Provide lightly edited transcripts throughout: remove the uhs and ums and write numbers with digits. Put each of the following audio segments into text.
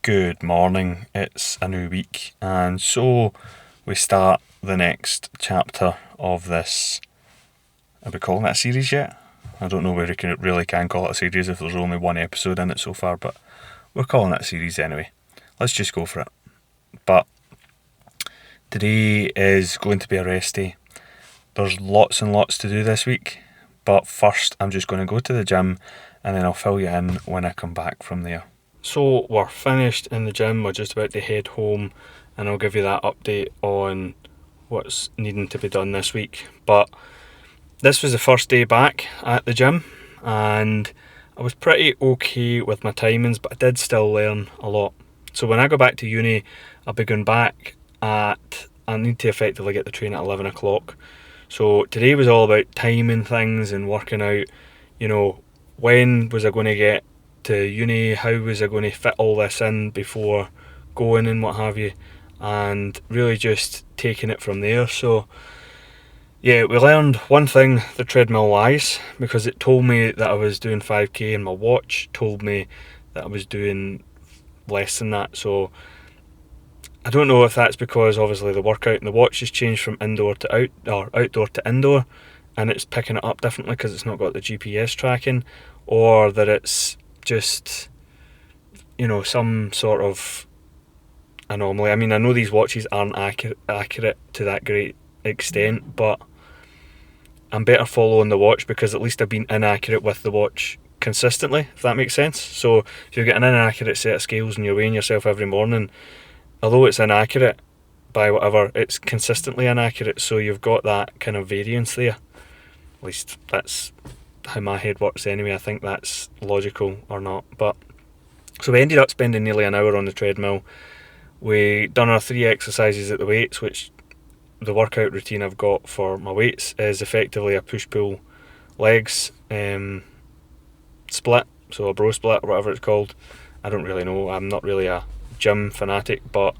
Good morning, it's a new week, and so we start the next chapter of this. Are we calling it a series yet? I don't know where we really can call it a series if there's only one episode in it so far, but we're calling it a series anyway. Let's just go for it. But today is going to be a rest day. There's lots and lots to do this week, but first I'm just going to go to the gym and then I'll fill you in when I come back from there. So we're finished in the gym, we're just about to head home, and I'll give you that update on what's needing to be done this week. But this was the first day back at the gym, and I was pretty okay with my timings, but I did still learn a lot. So when I go back to uni, I'll be going back I need to effectively get the train at 11 o'clock. So today was all about timing things and working out, when was I going to get to uni, how was I going to fit all this in before going and what have you, and really just taking it from there. So yeah, we learned one thing: the treadmill lies, because it told me that I was doing 5k and my watch told me that I was doing less than that. So I don't know if that's because obviously the workout and the watch has changed from indoor to outdoor to indoor, and it's picking it up differently because it's not got the GPS tracking, or that it's just some sort of anomaly. I mean, I know these watches aren't accurate to that great extent, but I'm better following the watch because at least I've been inaccurate with the watch consistently, if that makes sense. So if you're getting an inaccurate set of scales and you're weighing yourself every morning, although it's inaccurate by whatever, it's consistently inaccurate, so you've got that kind of variance there. At least that's how my head works anyway. I think that's logical or not. But so we ended up spending nearly an hour on the treadmill. We done our 3 exercises at the weights, which the workout routine I've got for my weights is effectively a push-pull legs split, so a bro split or whatever it's called. I don't really know, I'm not really a gym fanatic, but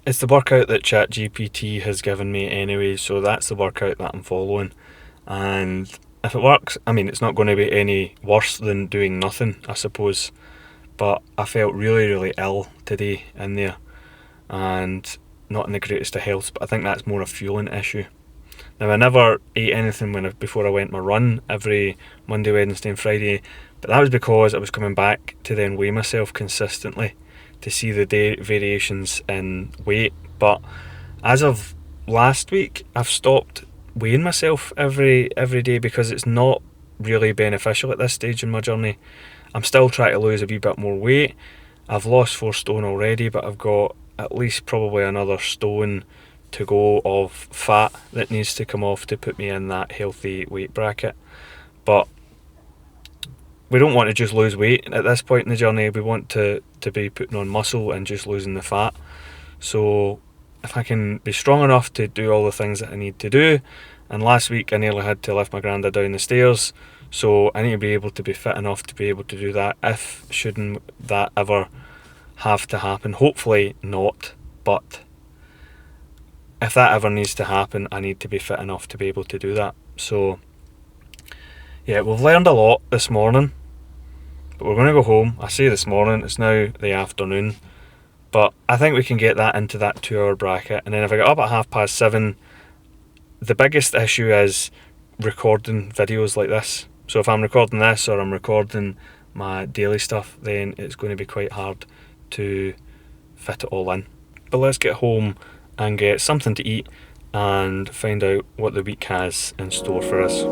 it's the workout that ChatGPT has given me anyway, so that's the workout that I'm following. And if it works, I mean, it's not going to be any worse than doing nothing, I suppose. But I felt really, really ill today in there, and not in the greatest of health, but I think that's more a fueling issue. Now, I never ate anything before I went my run every Monday, Wednesday and Friday, but that was because I was coming back to then weigh myself consistently to see the day variations in weight. But as of last week, I've stopped weighing myself every day because it's not really beneficial at this stage in my journey. I'm still trying to lose a wee bit more weight. I've lost 4 stone already, but I've got at least probably another stone to go of fat that needs to come off to put me in that healthy weight bracket. But we don't want to just lose weight at this point in the journey. We want to be putting on muscle and just losing the fat. So if I can be strong enough to do all the things that I need to do, and last week I nearly had to lift my granda down the stairs, so I need to be able to be fit enough to be able to do that if shouldn't that ever have to happen. Hopefully not, but if that ever needs to happen, I need to be fit enough to be able to do that. So yeah, we've learned a lot this morning, but we're going to go home. I say this morning, it's now the afternoon, but I think we can get that into that 2-hour bracket. And then if I get up at 7:30, the biggest issue is recording videos like this. So if I'm recording this or I'm recording my daily stuff, then it's going to be quite hard to fit it all in. But let's get home and get something to eat and find out what the week has in store for us.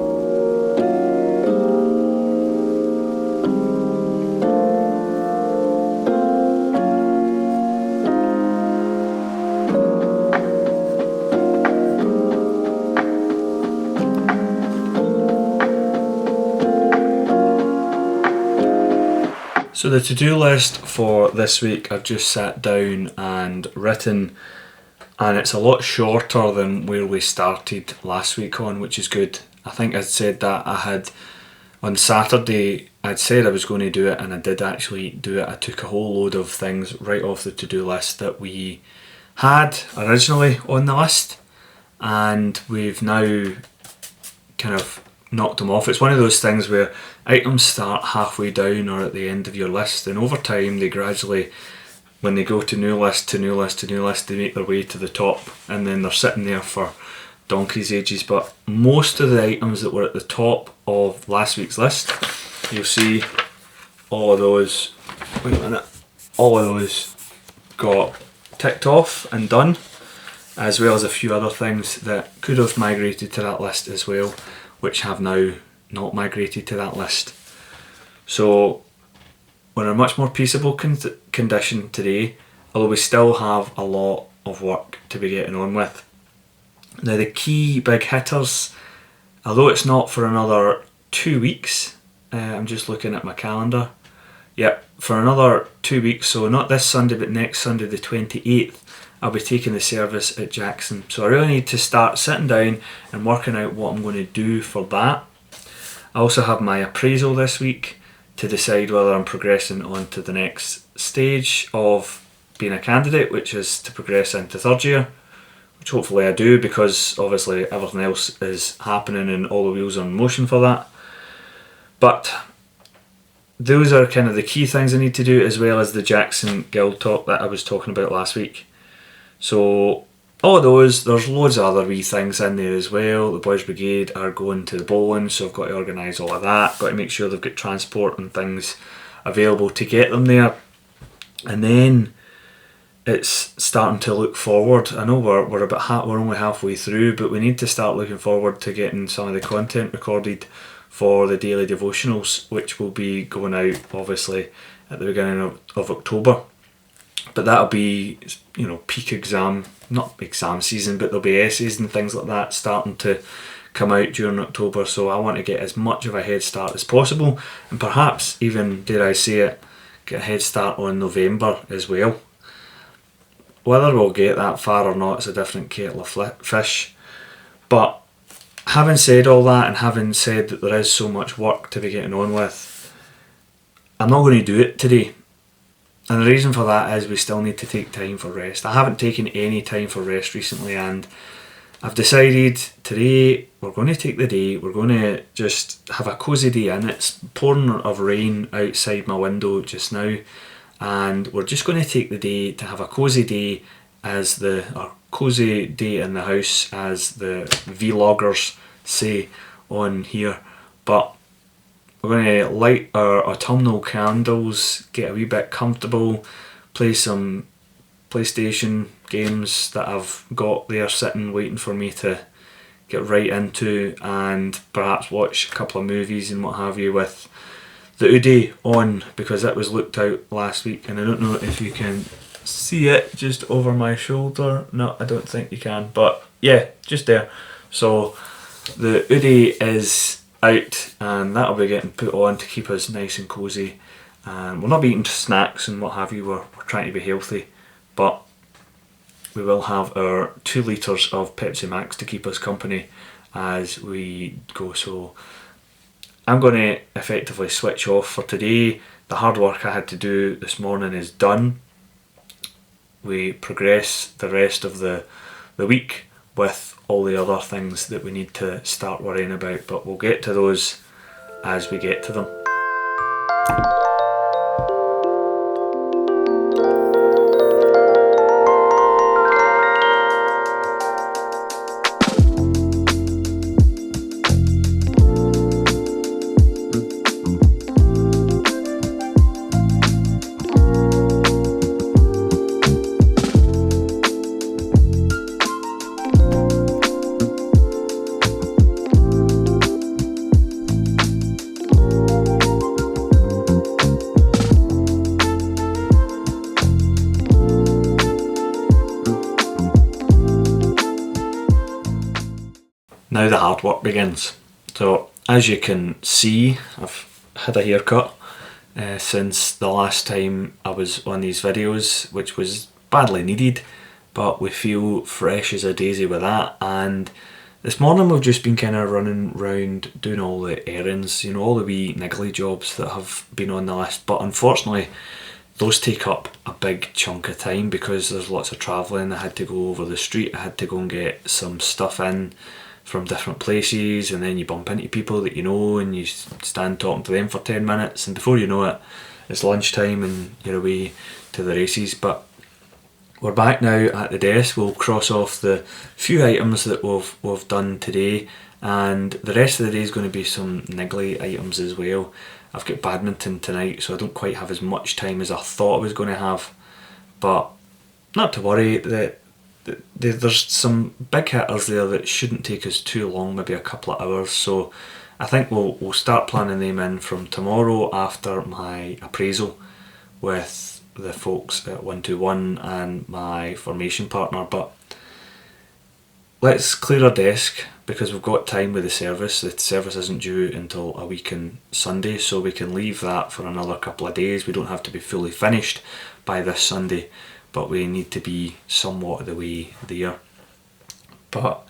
So the to-do list for this week, I've just sat down and written, and it's a lot shorter than where we started last week on, which is good. I think I'd said that on Saturday, I'd said I was going to do it, and I did actually do it. I took a whole load of things right off the to-do list that we had originally on the list, and we've now kind of knocked them off. It's one of those things where items start halfway down or at the end of your list, and over time they gradually when they go to new list to new list to new list, they make their way to the top, and then they're sitting there for donkey's ages. But most of the items that were at the top of last week's list, you'll see all of those, wait a minute, all of those got ticked off and done, as well as a few other things that could have migrated to that list as well, which have now not migrated to that list. So we're in a much more peaceable condition today, although we still have a lot of work to be getting on with. Now the key big hitters, although it's not for another 2 weeks, I'm just looking at my calendar, yep, for another 2 weeks, so not this Sunday but next Sunday the 28th, I'll be taking the service at Jackson. So I really need to start sitting down and working out what I'm going to do for that. I also have my appraisal this week to decide whether I'm progressing on to the next stage of being a candidate, which is to progress into third year, which hopefully I do, because obviously everything else is happening and all the wheels are in motion for that. But those are kind of the key things I need to do, as well as the Jackson Guild talk that I was talking about last week. So all of those, there's loads of other wee things in there as well. The Boys Brigade are going to the bowling, so I've got to organise all of that. Got to make sure they've got transport and things available to get them there. And then it's starting to look forward. I know we're only halfway through, but we need to start looking forward to getting some of the content recorded for the daily devotionals, which will be going out obviously at the beginning of October. But that'll be, you know, peak exam, not exam season, but there'll be essays and things like that starting to come out during October. So I want to get as much of a head start as possible, and perhaps even, dare I say it, get a head start on November as well. Whether we'll get that far or not is a different kettle of fish. But having said all that, and having said that there is so much work to be getting on with, I'm not going to do it today. And the reason for that is we still need to take time for rest. I haven't taken any time for rest recently, and I've decided today we're going to take the day, we're going to just have a cosy day in. It's pouring of rain outside my window just now, and we're just going to take the day to have a cosy day, or cosy day in the house, as the vloggers say on here. But we're going to light our autumnal candles, get a wee bit comfortable, play some PlayStation games that I've got there sitting waiting for me to get right into, and perhaps watch a couple of movies and what have you with the Udi on, because it was looked out last week, and I don't know if you can see it just over my shoulder. No, I don't think you can, but yeah, just there. So the Udi is out, and that'll be getting put on to keep us nice and cosy. And we'll not be eating snacks and what have you, we're trying to be healthy, but we will have our 2 litres of Pepsi Max to keep us company as we go. So I'm going to effectively switch off for today. The hard work I had to do this morning is done. We progress the rest of the week with all the other things that we need to start worrying about, but we'll get to those as we get to them. Now the hard work begins. So as you can see, I've had a haircut since the last time I was on these videos, which was badly needed, but we feel fresh as a daisy with that. And this morning we've just been kind of running around doing all the errands, you know, all the wee niggly jobs that have been on the list, but unfortunately those take up a big chunk of time because there's lots of travelling. I had to go over the street, I had to go and get some stuff in from different places, and then you bump into people that you know and you stand talking to them for 10 minutes, and before you know it, it's lunchtime and you're away to the races. But we're back now at the desk. We'll cross off the few items that we've done today, and the rest of the day is going to be some niggly items as well. I've got badminton tonight, so I don't quite have as much time as I thought I was going to have, but not to worry. There's some big hitters there that shouldn't take us too long, maybe a couple of hours, so I think we'll start planning them in from tomorrow after my appraisal with the folks at 121 and my formation partner. But let's clear our desk because we've got time with the service. The service isn't due until a week on Sunday, so we can leave that for another couple of days. We don't have to be fully finished by this Sunday, but we need to be somewhat of the way there. But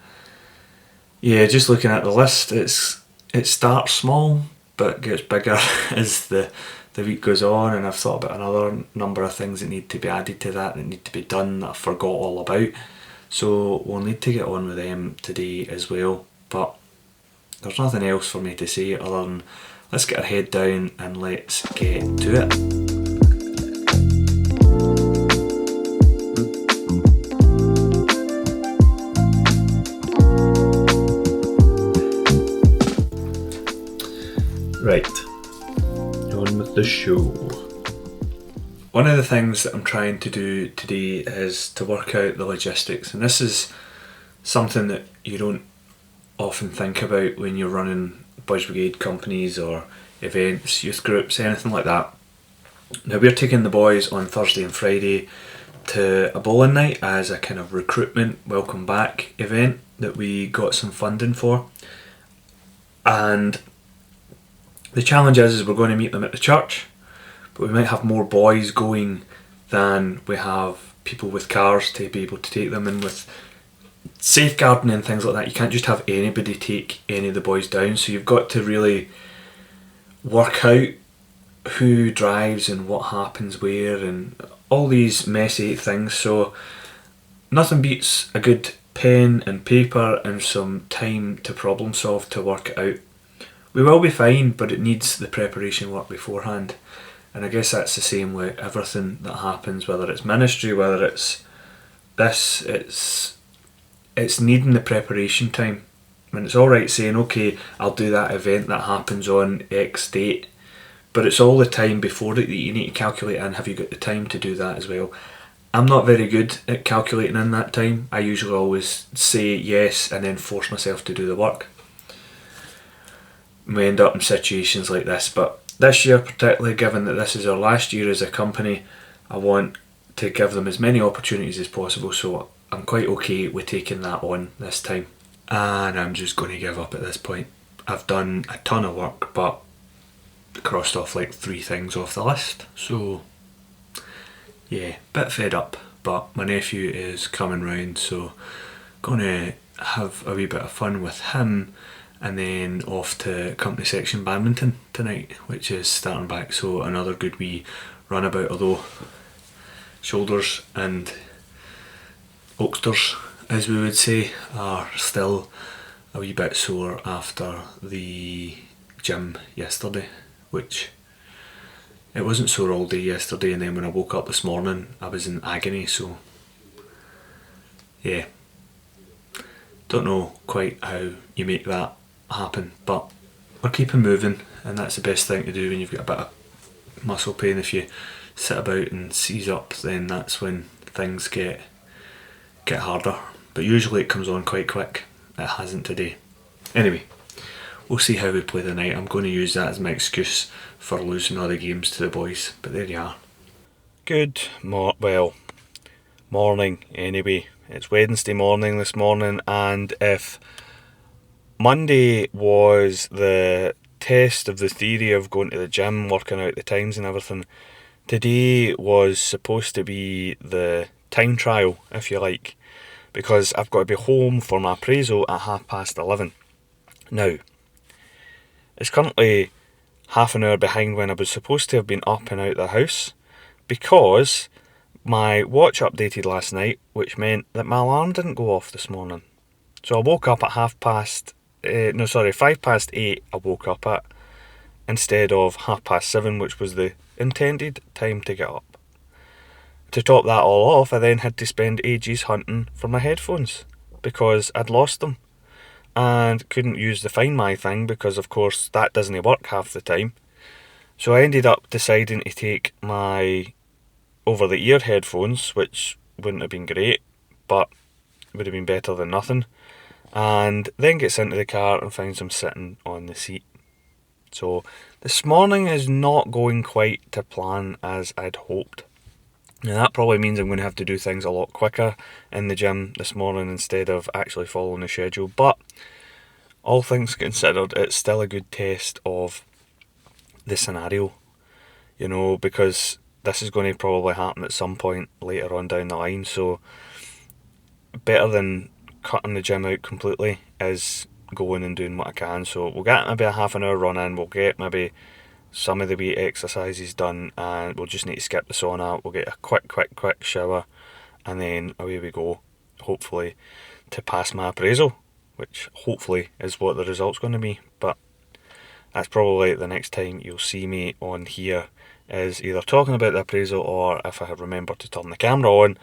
yeah, just looking at the list, it starts small but gets bigger as the week goes on, and I've thought about another number of things that need to be added to that need to be done that I forgot all about, so we'll need to get on with them today as well. But there's nothing else for me to say other than let's get our head down and let's get to it. Right, on with the show. One of the things that I'm trying to do today is to work out the logistics, and this is something that you don't often think about when you're running Boys Brigade companies or events, youth groups, anything like that. Now, we're taking the boys on Thursday and Friday to a bowling night as a kind of recruitment welcome back event that we got some funding for, and the challenge is we're going to meet them at the church, but we might have more boys going than we have people with cars to be able to take them, and with safeguarding and things like that, you can't just have anybody take any of the boys down, so you've got to really work out who drives and what happens where and all these messy things. So nothing beats a good pen and paper and some time to problem solve to work it out. We will be fine, but it needs the preparation work beforehand. And I guess that's the same with everything that happens, whether it's ministry, whether it's this, it's needing the preparation time. And it's alright saying, okay, I'll do that event that happens on X date, but it's all the time before it that you need to calculate in. Have you got the time to do that as well? I'm not very good at calculating in that time. I usually always say yes and then force myself to do the work. We end up in situations like this, but this year particularly, given that this is our last year as a company, I want to give them as many opportunities as possible, so I'm quite okay with taking that on this time. And I'm just going to give up at this point. I've done a ton of work, but crossed off like 3 things off the list, so yeah, bit fed up. But my nephew is coming round, so gonna have a wee bit of fun with him, and then off to company section badminton tonight, which is starting back, so another good wee runabout, although shoulders and oaksters, as we would say, are still a wee bit sore after the gym yesterday, which it wasn't sore all day yesterday, and then when I woke up this morning I was in agony, so yeah, don't know quite how you make that happen, but we're keeping moving, and that's the best thing to do when you've got a bit of muscle pain. If you sit about and seize up, then that's when things get harder, but usually it comes on quite quick. It hasn't today. Anyway, we'll see how we play the night. I'm going to use that as my excuse for losing all the games to the boys, but there you are. Good morning anyway. It's Wednesday morning this morning, and if Monday was the test of the theory of going to the gym, working out the times and everything, today was supposed to be the time trial, if you like, because I've got to be home for my appraisal at 11:30. Now, it's currently half an hour behind when I was supposed to have been up and out the house, because my watch updated last night, which meant that my alarm didn't go off this morning. So I woke up at 5 past 8 I woke up at, instead of 7:30, which was the intended time to get up. To top that all off, I then had to spend ages hunting for my headphones because I'd lost them and couldn't use the Find My thing because, of course, that doesn't work half the time. So I ended up deciding to take my over-the-ear headphones, which wouldn't have been great, but would have been better than nothing, and then gets into the car and finds them sitting on the seat. So this morning is not going quite to plan as I'd hoped. Now that probably means I'm going to have to do things a lot quicker in the gym this morning instead of actually following the schedule, but all things considered, it's still a good test of the scenario, because this is going to probably happen at some point later on down the line, so better than cutting the gym out completely is going and doing what I can. So we'll get maybe a half an hour run in, we'll get maybe some of the wee exercises done, and we'll just need to skip the sauna, we'll get a quick shower, and then away we go, hopefully to pass my appraisal, which hopefully is what the result's going to be. But that's probably the next time you'll see me on here, is either talking about the appraisal, or if I have remembered to turn the camera on,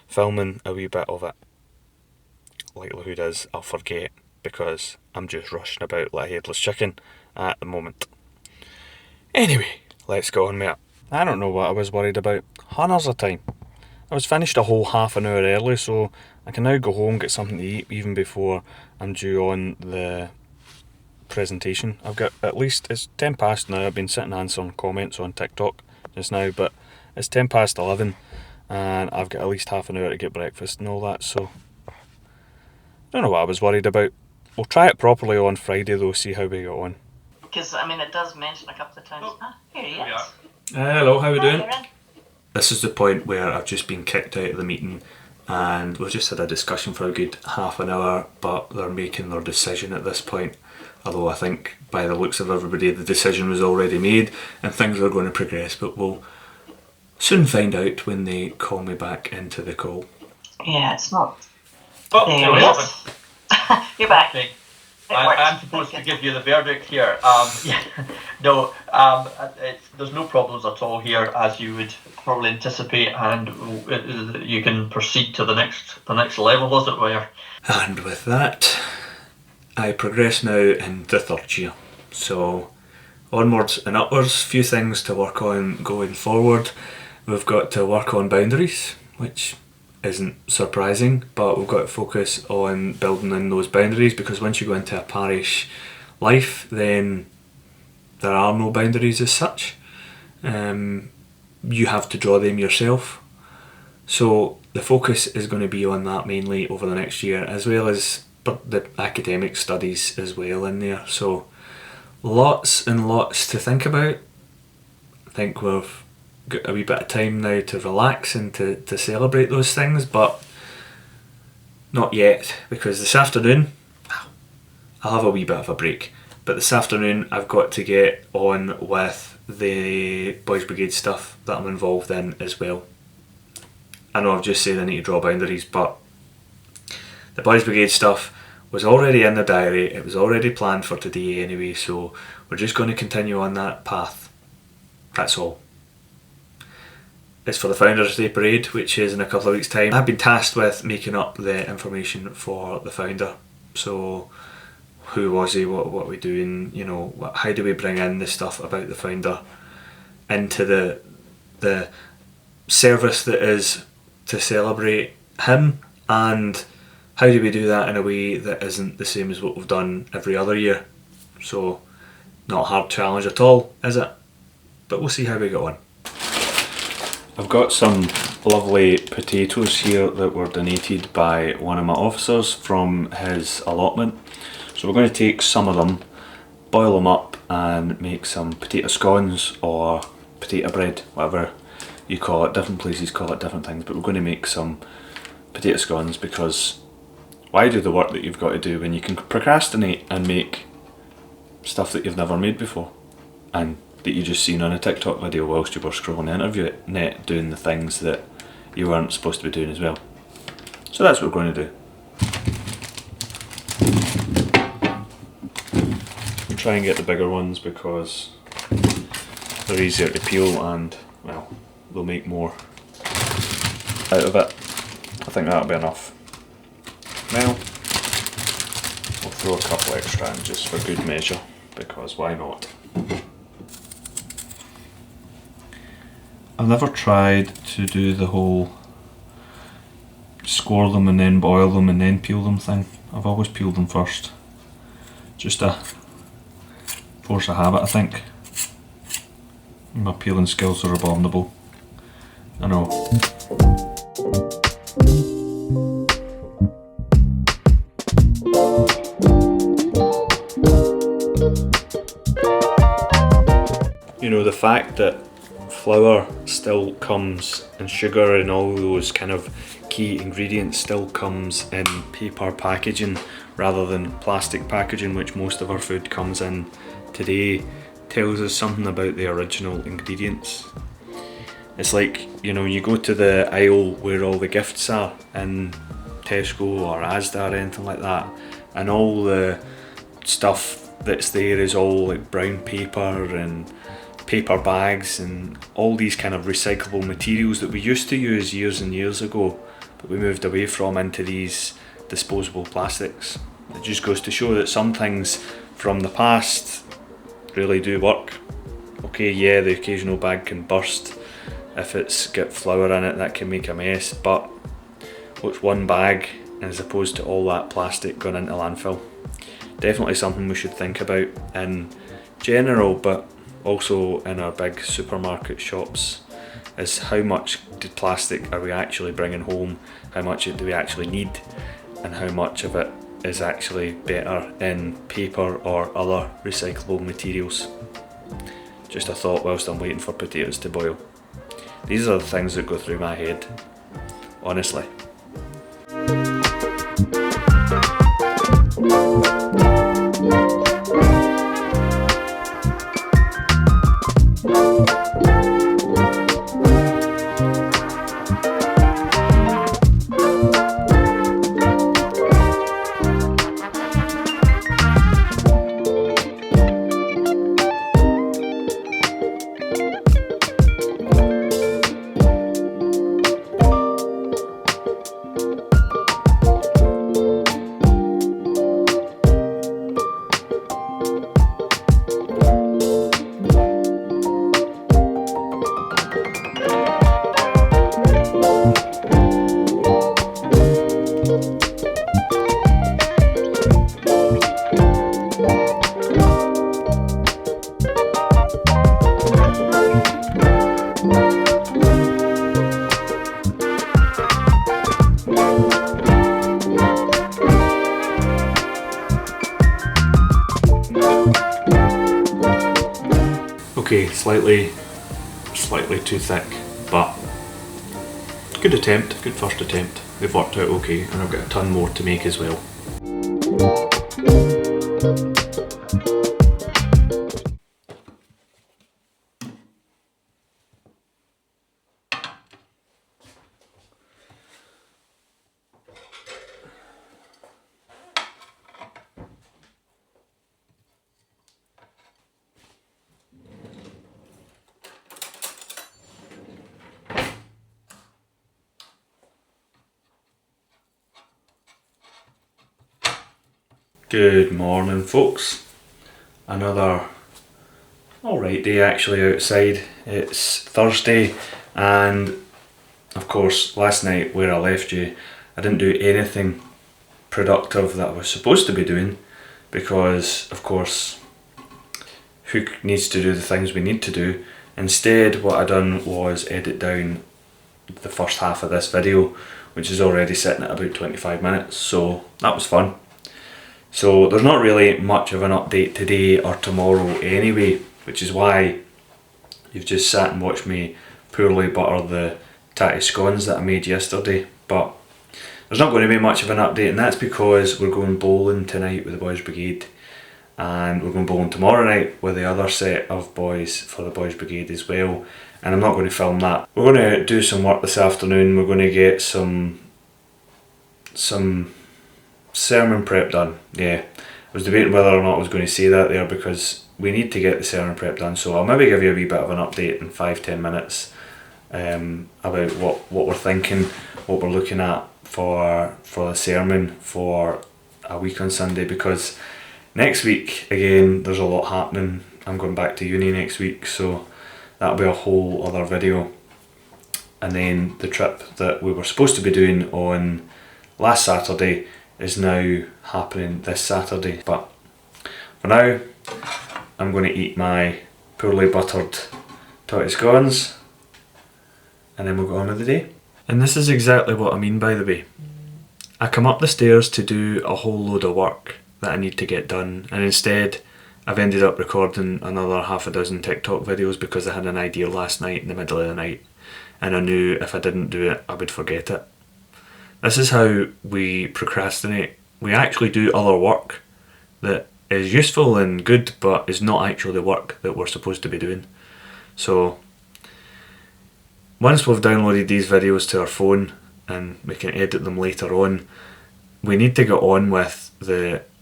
filming a wee bit of it. Likelihood is I'll forget because I'm just rushing about like a headless chicken at the moment. Anyway, let's go on with it. I don't know what I was worried about. Hunters of time. I was finished a whole half an hour early, so I can now go home, get something to eat even before I'm due on the presentation. I've got at least, it's 10 past now, I've been sitting answering comments on TikTok just now, but it's 10 past 11 and I've got at least half an hour to get breakfast and all that, so I don't know what I was worried about. We'll try it properly on Friday though, see how we get on. Because, it does mention a couple of times. Here he is. Hello, how are we doing? Aaron. This is the point where I've just been kicked out of the meeting and we've just had a discussion for a good half an hour, but they're making their decision at this point. Although I think by the looks of everybody the decision was already made and things are going to progress, but we'll soon find out when they call me back into the call. Yeah, it's not. Oh, There there we he have is. it. You're back. Okay. It works. I'm supposed to give you the verdict here. There's no problems at all here, as you would probably anticipate, and you can proceed to the next level, as it were. And with that, I progress now into third year. So onwards and upwards, few things to work on going forward. We've got to work on boundaries, which isn't surprising, but we've got to focus on building in those boundaries, because once you go into a parish life, then there are no boundaries as such. You have to draw them yourself. So the focus is going to be on that mainly over the next year, as well as the academic studies as well in there. So lots and lots to think about. I think we've got a wee bit of time now to relax and to celebrate those things, but not yet, because this afternoon I'll have a wee bit of a break, but this afternoon I've got to get on with the Boys Brigade stuff that I'm involved in as well. I know I've just said I need to draw boundaries, but the Boys Brigade stuff was already in the diary, it was already planned for today anyway, so we're just going to continue on that path. That's all. It's for the Founders Day Parade, which is in a couple of weeks' time. I've been tasked with making up the information for the founder. So, who was he, what are we doing, how do we bring in the stuff about the founder into the service that is to celebrate him, and how do we do that in a way that isn't the same as what we've done every other year. So, not a hard challenge at all, is it? But we'll see how we get on. I've got some lovely potatoes here that were donated by one of my officers from his allotment. So we're going to take some of them, boil them up and make some potato scones or potato bread, whatever you call it. Different places call it different things, but we're going to make some potato scones, because why do the work that you've got to do when you can procrastinate and make stuff that you've never made before and that you just seen on a TikTok video whilst you were scrolling the internet, doing the things that you weren't supposed to be doing as well. So that's what we're going to do. We'll try and get the bigger ones because They're easier to peel and, well, they'll make more out of it. I think that'll be enough. Well, we'll throw a couple extra in just for good measure, because why not? I've never tried to do the whole score them and then boil them and then peel them thing. I've always peeled them first. Just a force of habit, I think. My peeling skills are abominable. I know. You know, the fact that flour still comes, and sugar and all those kind of key ingredients still comes in paper packaging rather than plastic packaging, which most of our food comes in today, tells us something about the original ingredients. It's like, you know, you go to the aisle where all the gifts are in Tesco or Asda or anything like that, and all the stuff that's there is all like brown paper and paper bags and all these kind of recyclable materials that we used to use years and years ago, but we moved away from into these disposable plastics. It just goes to show that some things from the past really do work. Okay, yeah, the occasional bag can burst if it's got flour in it, that can make a mess, but what's one bag as opposed to all that plastic going into landfill? Definitely something we should think about in general, but also in our big supermarket shops, is how much plastic are we actually bringing home, how much do we actually need, and how much of it is actually better in paper or other recyclable materials. Just a thought whilst I'm waiting for potatoes to boil. These are the things that go through my head, honestly. Okay, slightly too thick, but good attempt, good first attempt. They've worked out okay, and I've got a ton more to make as well. Good morning, folks. Another alright day actually outside. It's Thursday, and of course last night where I left you, I didn't do anything productive that I was supposed to be doing, because of course who needs to do the things we need to do? Instead, what I done was edit down the first half of this video, which is already sitting at about 25 minutes, so that was fun. So there's not really much of an update today or tomorrow anyway, which is why you've just sat and watched me poorly butter the tatty scones that I made yesterday. But there's not going to be much of an update, and that's because we're going bowling tonight with the Boys Brigade, and we're going bowling tomorrow night with the other set of boys for the Boys Brigade as well, and I'm not going to film that. We're going to do some work this afternoon. We're going to get some sermon prep done. Yeah, I was debating whether or not I was going to say that there, because we need to get the sermon prep done. So I'll maybe give you a wee bit of an update in 5-10 minutes about what we're thinking, what we're looking at for the sermon for a week on Sunday, because next week again there's a lot happening. I'm going back to uni next week, so that'll be a whole other video. And then the trip that we were supposed to be doing on last Saturday is now happening this Saturday. But for now, I'm going to eat my poorly buttered tortoise scones and then we'll go on with the day. And this is exactly what I mean, by the way. I come up the stairs to do a whole load of work that I need to get done, and instead I've ended up recording another half a dozen TikTok videos because I had an idea last night in the middle of the night and I knew if I didn't do it I would forget it. This is how we procrastinate. We actually do other work that is useful and good but is not actually the work that we're supposed to be doing. So once we've downloaded these videos to our phone and we can edit them later on, we need to get on with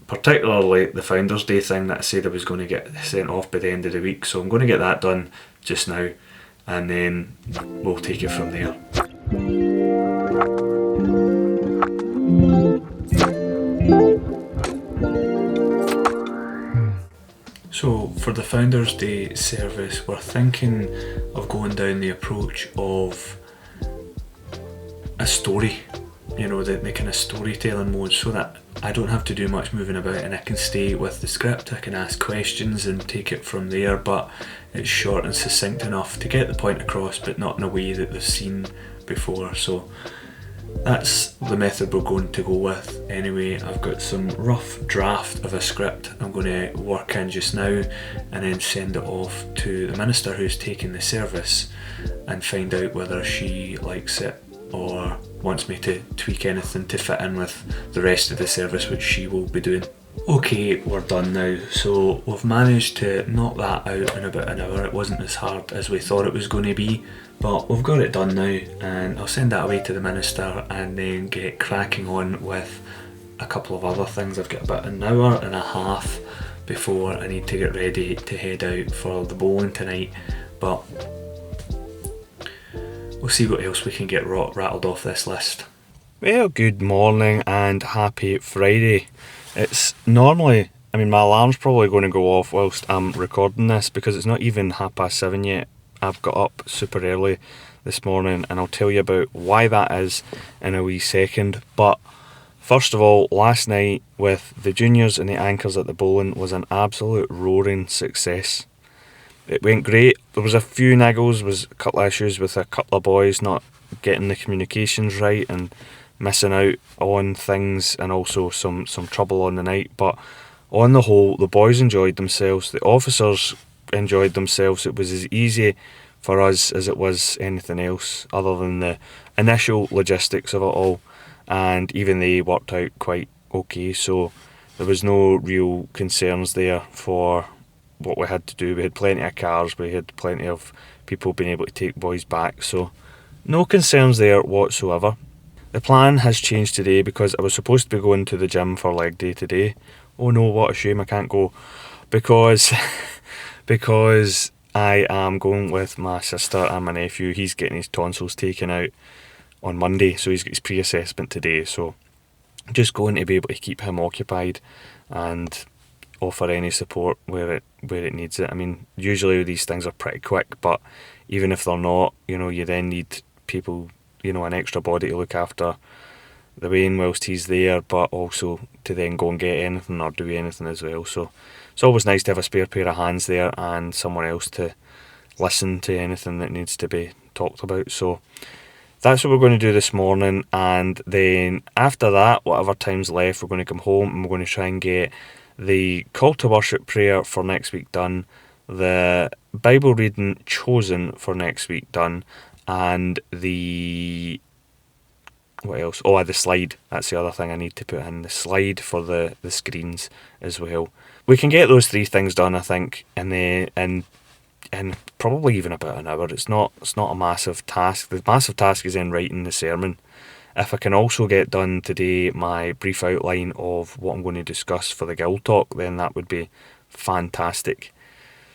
particularly the Founders Day thing that I said I was going to get sent off by the end of the week. So I'm going to get that done just now and then we'll take it from there. So for the Founders Day service, we're thinking of going down the approach of a story, the kind of storytelling mode, so that I don't have to do much moving about and I can stay with the script. I can ask questions and take it from there, but it's short and succinct enough to get the point across, but not in a way that they've seen before. So that's the method we're going to go with. Anyway, I've got some rough draft of a script I'm going to work in just now and then send it off to the minister who's taking the service and find out whether she likes it or wants me to tweak anything to fit in with the rest of the service, which she will be doing. Okay, we're done now. So we've managed to knock that out in about an hour. It wasn't as hard as we thought it was going to be, but we've got it done now, and I'll send that away to the minister and then get cracking on with a couple of other things. I've got about an hour and a half before I need to get ready to head out for the bowling tonight, but we'll see what else we can get rattled off this list. Well, good morning and happy Friday. It's normally, my alarm's probably going to go off whilst I'm recording this because it's not even 7:30 yet. I've got up super early this morning and I'll tell you about why that is in a wee second. But first of all, last night with the juniors and the anchors at the bowling was an absolute roaring success. It went great. There was a few niggles, was a couple of issues with a couple of boys not getting the communications right and missing out on things, and also some trouble on the night. But on the whole, the boys enjoyed themselves, the officers enjoyed themselves. It was as easy for us as it was anything else other than the initial logistics of it all, and even they worked out quite okay, so there was no real concerns there for what we had to do. We had plenty of cars, we had plenty of people being able to take boys back, so no concerns there whatsoever. The plan has changed today because I was supposed to be going to the gym for leg day today. Oh no, what a shame I can't go because I am going with my sister and my nephew. He's getting his tonsils taken out on Monday, so he's got his pre-assessment today, so just going to be able to keep him occupied and offer any support where it needs it. Usually these things are pretty quick, but even if they're not, you then need people, an extra body to look after the Wayne whilst he's there, but also to then go and get anything or do anything as well. So it's always nice to have a spare pair of hands there and someone else to listen to anything that needs to be talked about. So that's what we're going to do this morning, and then after that, whatever time's left, we're going to come home and we're going to try and get the call to worship prayer for next week done, the Bible reading chosen for next week done, and the slide. That's the other thing I need to put in, the slide for the screens as well. We can get those three things done, I think, in probably even about an hour. It's not a massive task. The massive task is in writing the sermon. If I can also get done today my brief outline of what I'm going to discuss for the Guild Talk, then that would be fantastic.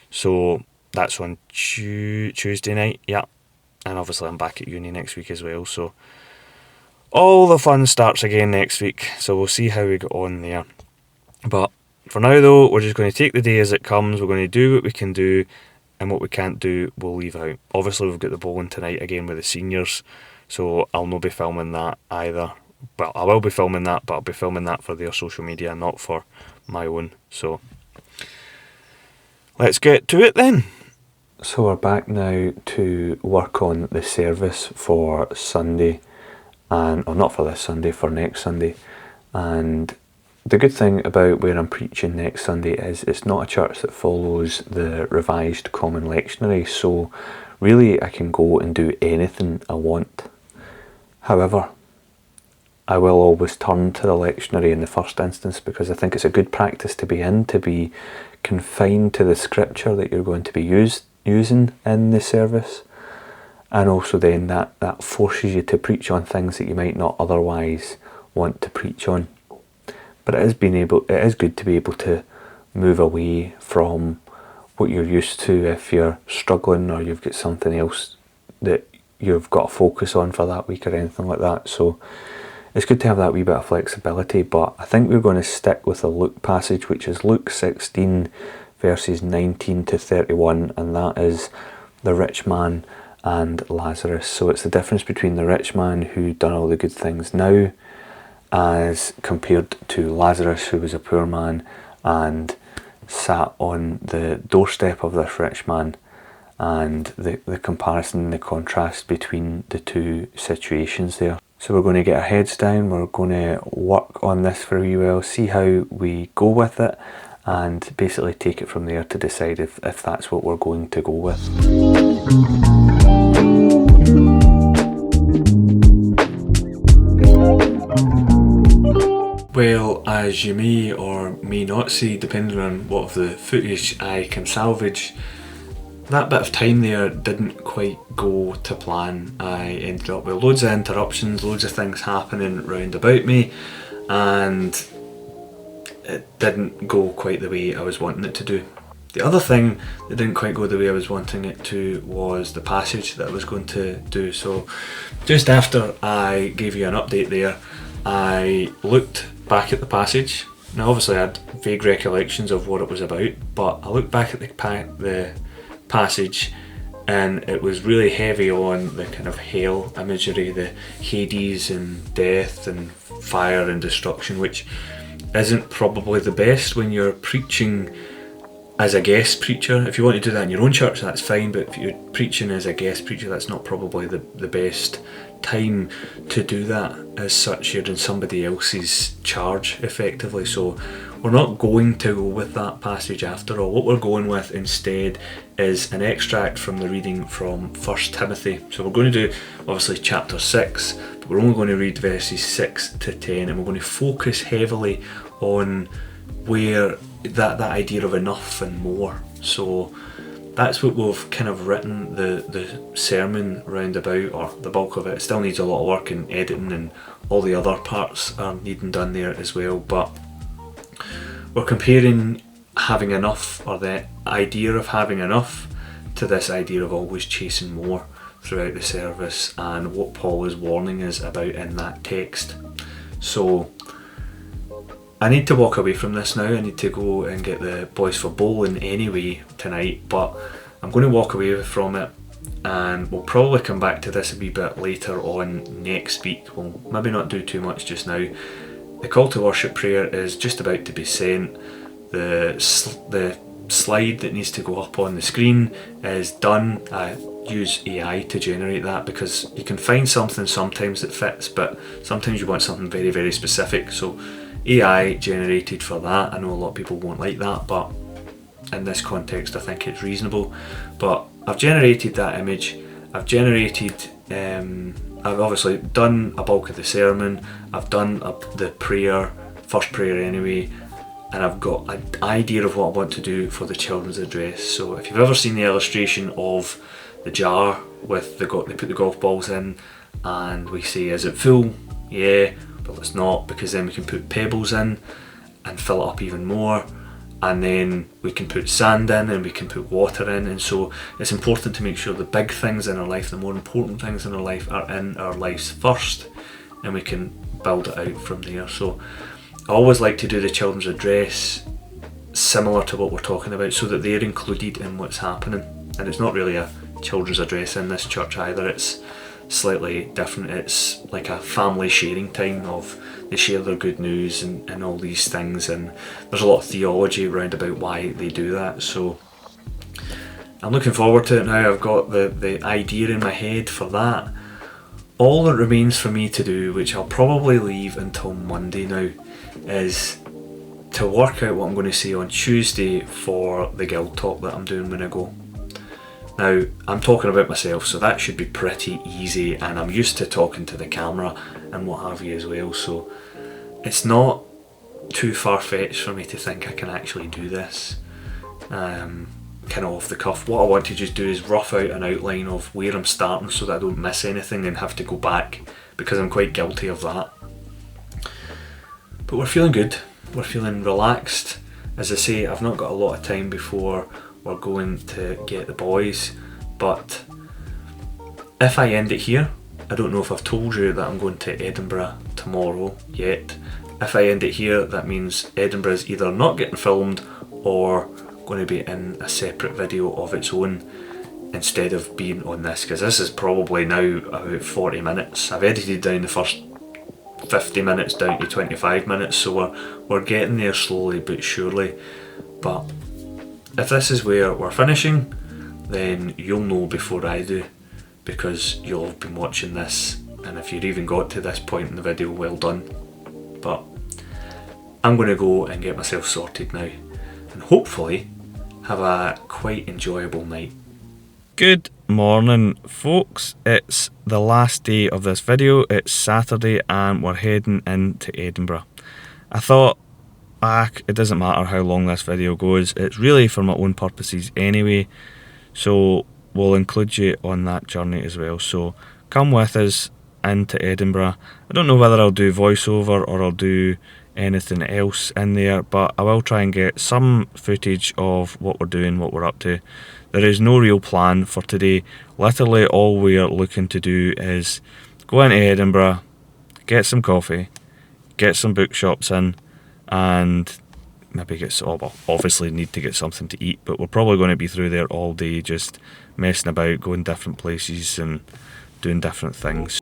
So that's on Tuesday night, yeah. And obviously I'm back at uni next week as well, so all the fun starts again next week, so we'll see how we get on there. But for now though, we're just going to take the day as it comes. We're going to do what we can do, and what we can't do, we'll leave out. Obviously we've got the bowling tonight again with the seniors, so I'll not be filming that either. Well, I will be filming that, but I'll be filming that for their social media, not for my own. So let's get to it then. So we're back now to work on the service for Sunday, or not for this Sunday, for next Sunday. And the good thing about where I'm preaching next Sunday is it's not a church that follows the revised common lectionary, so really I can go and do anything I want. However, I will always turn to the lectionary in the first instance, because I think it's a good practice to be in, to be confined to the scripture that you're going to be using in the service, and also then that forces you to preach on things that you might not otherwise want to preach on. But it is good to be able to move away from what you're used to if you're struggling or you've got something else that you've got to focus on for that week or anything like that. So it's good to have that wee bit of flexibility, but I think we're going to stick with the Luke passage, which is Luke 16 verses 19 to 31, and that is the rich man and Lazarus. So it's the difference between the rich man who done all the good things now as compared to Lazarus, who was a poor man and sat on the doorstep of this rich man, and the comparison, the contrast between the two situations there. So we're going to get our heads down, we're going to work on this for a wee while, see how we go with it, and basically take it from there to decide if that's what we're going to go with. Well, as you may or may not see, depending on what of the footage I can salvage, that bit of time there didn't quite go to plan. I ended up with loads of interruptions, loads of things happening round about me, and it didn't go quite the way I was wanting it to do. The other thing that didn't quite go the way I was wanting it to was the passage that I was going to do. So just after I gave you an update there, I looked back at the passage. Now obviously I had vague recollections of what it was about, but I looked back at the passage, and it was really heavy on the kind of hell imagery, the Hades and death and fire and destruction, which isn't probably the best when you're preaching as a guest preacher. If you want to do that in your own church, that's fine, but if you're preaching as a guest preacher, that's not probably the best time to do that. As such, you're in somebody else's charge effectively, so we're not going to go with that passage after all. What we're going with instead is an extract from the reading from 1 Timothy. So we're going to do obviously chapter 6, but we're only going to read verses 6 to 10, and we're going to focus heavily on where that idea of enough and more. So that's what we've kind of written the sermon round about, or the bulk of it. It still needs a lot of work in editing, and all the other parts are needing done there as well, but we're comparing having enough, or the idea of having enough, to this idea of always chasing more throughout the service, and what Paul is warning us about in that text. So I need to walk away from this now. I need to go and get the boys for bowling anyway tonight, but I'm going to walk away from it, and we'll probably come back to this a wee bit later on next week. We'll maybe not do too much just now. The call to worship prayer is just about to be sent. The slide that needs to go up on the screen is done. I use AI to generate that, because you can find something sometimes that fits, but sometimes you want something very, very specific. So AI generated for that. I know a lot of people won't like that, but in this context I think it's reasonable. But I've generated that image. I've obviously done a bulk of the sermon. I've done the prayer, first prayer anyway, and I've got an idea of what I want to do for the children's address. So if you've ever seen the illustration of the jar with they put the golf balls in, and we say, is it full? Yeah, but it's not, because then we can put pebbles in and fill it up even more, and then we can put sand in and we can put water in, and so it's important to make sure the big things in our life, the more important things in our life, are in our lives first, and we can build it out from there. So I always like to do the children's address similar to what we're talking about, so that they're included in what's happening. And it's not really a children's address in this church either, it's slightly different. It's like a family sharing time of they share their good news and all these things, and there's a lot of theology around about why they do that. So I'm looking forward to it now. I've got the idea in my head for that. All that remains for me to do, which I'll probably leave until Monday now, is to work out what I'm going to say on Tuesday for the guild talk that I'm doing when I go. Now, I'm talking about myself, so that should be pretty easy, and I'm used to talking to the camera and what have you as well, so it's not too far-fetched for me to think I can actually do this kind of off the cuff. What I want to just do is rough out an outline of where I'm starting so that I don't miss anything and have to go back, because I'm quite guilty of that. But we're feeling good, we're feeling relaxed. As I say, I've not got a lot of time before we're going to get the boys, but if I end it here, I don't know if I've told you that I'm going to Edinburgh tomorrow yet. If I end it here, that means Edinburgh is either not getting filmed or going to be in a separate video of its own instead of being on this, because this is probably now about 40 minutes. I've edited down the first 50 minutes down to 25 minutes, so we're getting there slowly but surely. But if this is where we're finishing, then you'll know before I do, because you'll have been watching this, and if you've even got to this point in the video, well done. But I'm going to go and get myself sorted now, and hopefully have a quite enjoyable night. Good morning, folks. It's the last day of this video. It's Saturday and we're heading into Edinburgh. I thought, it doesn't matter how long this video goes, it's really for my own purposes anyway, so we'll include you on that journey as well. So come with us into Edinburgh. I don't know whether I'll do voiceover or I'll do anything else in there, but I will try and get some footage of what we're doing, what we're up to. There is no real plan for today. Literally all we're looking to do is go into Edinburgh, get some coffee, get some bookshops in, and maybe obviously need to get something to eat, but we're probably going to be through there all day just messing about, going different places and doing different things.